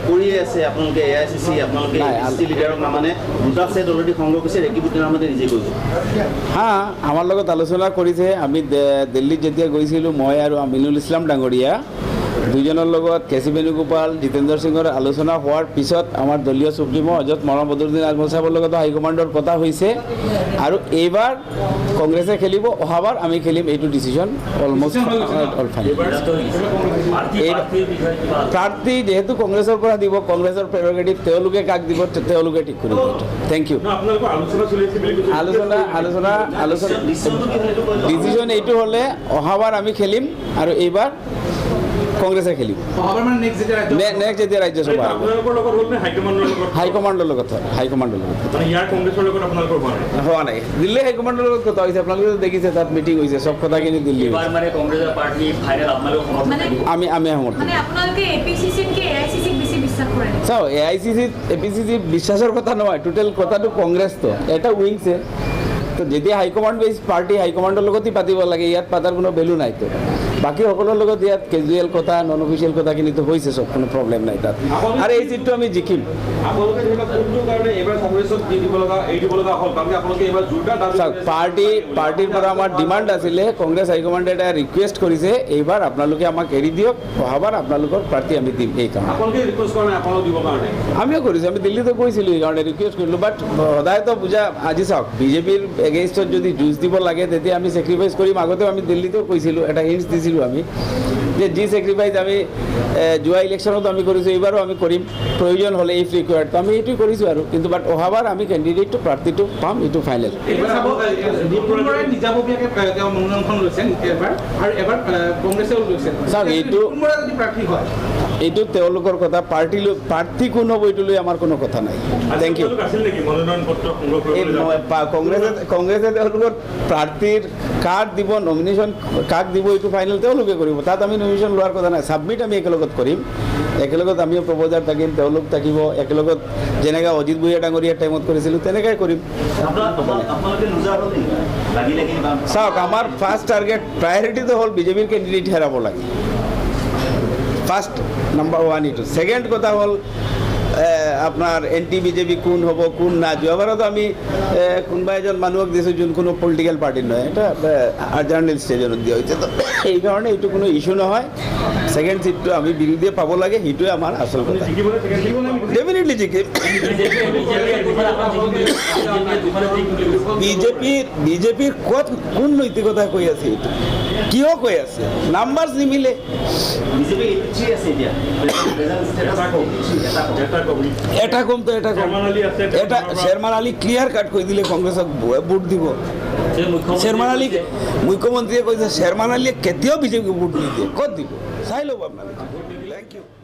কৰি আছে আপোনালোকে AICC আপোনালোকে ST লিডাৰক মানে দুটা সেট অলৰেডি সংগ্ৰহ কৰিছে ৰেকিবুদ্দিন আহমেদে নিজে কৈছে হ্যাঁ আমাৰ লগত আলোচনা কৰেছে আমি দিল্লীত যেতিয়া গৈছিলোঁ মই আৰু আমিনুল ইছলাম ডাঙৰীয়া দুজনৰ লগত কেসি বেণুগোপাল জিতেন্দ্ৰ সিঙৰ আলোচনা হোৱাৰ পিছত আমাৰ দলীয় সুপ্ৰিমো হজৰত মৌলানা বদৰুদ্দিন আজমল সাহেবৰ লগত হাইকমাণ্ডৰ কথা হৈছে আৰু এইবাৰ কংগ্ৰেছে খেলিব অহাবাৰ আমি খেলিম এইটো ডিসিশন অলমোস্ট অল ফাইন প্ৰাৰ্থী যেহেতু কংগ্ৰেছৰ পৰা দিব কংগ্ৰেছৰ প্ৰেৰগেটিভ তেওঁলোকে কাক দিব তেওঁলোকে ঠিক কৰিব থ্যাংক ইউ আলোচনা ডিসিশন এইটো হ'লে অহাবাৰ আমি খেলিম আৰু এইবাৰ কংগ্ৰেসে খেলিব নেক্সট যেতিয়া ৰাজ্যসভা হাইকমাণ্ডৰ লগত হোৱা নাই দিল্লী হাইকমাণ্ডৰ লগত কথা হৈছে আপোনালোকে দেখিছে তাত মিটিং হৈছে চব কথাখিনি দিল্লী আমি চাওঁ AICC APCC বিশ্বাসৰ কথা নহয় টোটেল কথাটো কংগ্ৰেছ তো এটা উইংছে তো যেতিয়া হাইকমাণ্ড বেছ পাৰ্টি হাইকমাণ্ডৰ লগতেই পাতিব লাগে ইয়াত পাতাৰ কোনো ভেলু নাই তো বাকী সকলৰ লগত ইয়াত কেজুৱেল কথা নন অফিচিয়েল কথাখিনিতো হৈছে চব কোনো প্ৰব্লেম নাই তাত আৰু এই চিটটো আমি জিকিম পাৰ্টিৰ পৰা আমাৰ ডিমাণ্ড আছিলে কংগ্ৰেছ হাইকমাণ্ডে এটা ৰিকুৱেষ্ট কৰিছে এইবাৰ আপোনালোকে আমাক এৰি দিয়ক অহাবাৰ আপোনালোকৰ প্ৰাৰ্থী আমি দিম এই কাৰণে আমিও কৰিছোঁ আমি দিল্লীতো গৈছিলোঁ এইকাৰণে ৰিকুৱেষ্ট কৰিলোঁ বাট সদায়তো বুজা আজি চাওক বিজেপিৰ এগেইনষ্টত যদি যুঁজ দিব লাগে তেতিয়া আমি চেক্ৰিফাইচ কৰিম আগতেও আমি দিল্লীতো কৈছিলোঁ এটা হিণ্টছ দিছিলোঁ আমি যে যি চেক্ৰিফাইচ আমি যোৱা ইলেকশ্যনতো আমি কৰিছোঁ এইবাৰো আমি কৰিম প্ৰয়োজন হ'লে ইফ ৰিকুৱাৰ্ড আমি এইটোৱে কৰিছোঁ আৰু কিন্তু বাট অহাবাৰ আমি কেণ্ডিডেটটো প্ৰাৰ্থীটো পাম এইটো ফাইনেল চাওক এইটো তেওঁলোকৰ কথা প্ৰাৰ্থী কোন হ'ব এইটো লৈ আমাৰ কোনো কথা নাই থেংক ইউ কংগ্ৰেছে তেওঁলোকৰ প্ৰাৰ্থীৰ কাক দিব নমিনেশ্যন কাক দিব এইটো ফাইনেল তেওঁলোকে কৰিব তাত আমি নমিনেশ্যন লোৱাৰ কথা নাই ছাবমিট আমি একেলগত কৰিম একেলগত আমিও প্ৰপ'জাৰ থাকিম তেওঁলোক থাকিব একেলগত যেনেকৈ অজিত বুঢ়ীয়া ডাঙৰীয়াৰ টাইমত কৰিছিলোঁ তেনেকৈ কৰিম চাওক আমাৰ ফাৰ্ষ্ট টাৰ্গেট প্ৰায়ৰিটিটো হ'ল বিজেপিৰ কেণ্ডিডেট হেৰাব লাগে ফাৰ্ষ্ট নাম্বাৰ ওৱান এইটো ছেকেণ্ড কথা হ'ল আপনাৰ এনটি বিজেপি কোন হব কোন না যোৱাবাৰতো আমি কোনোবা এজন মানুহক দিছোঁ যোন কোনো পলিটিকেল পাৰ্টিৰ নহয় এটা জাৰ্নেলিষ্ট এজনক দিয়া হৈছে তো এইকাৰণে এইটো কোনো ইছ্যু নহয় ছেকেণ্ড চিটটো আমি বিৰোধীয়ে পাব লাগে সেইটোৱে আমাৰ আচল কথা ডেফিনেটলি জিকিম বিজেপিৰ ক'ত কোন নৈতিকতা কৈ আছে এইটো কিয় কৈ আছে নাম্বাৰ নিমিলে এটা কম তো এটা শেরমান আলী ক্লিয়ার কাট কৈ দিলে কংগ্রেসক ভোট দিব শেরমান আলী মুখ্যমন্ত্রীয়ে কৈছে শেরমান আলীয়ে কেতিয়াও বিজেপিক ভোট নিদিয়ে ক'ত দিব চাই ল'ব আপোনালোকে থ্যাংক ইউ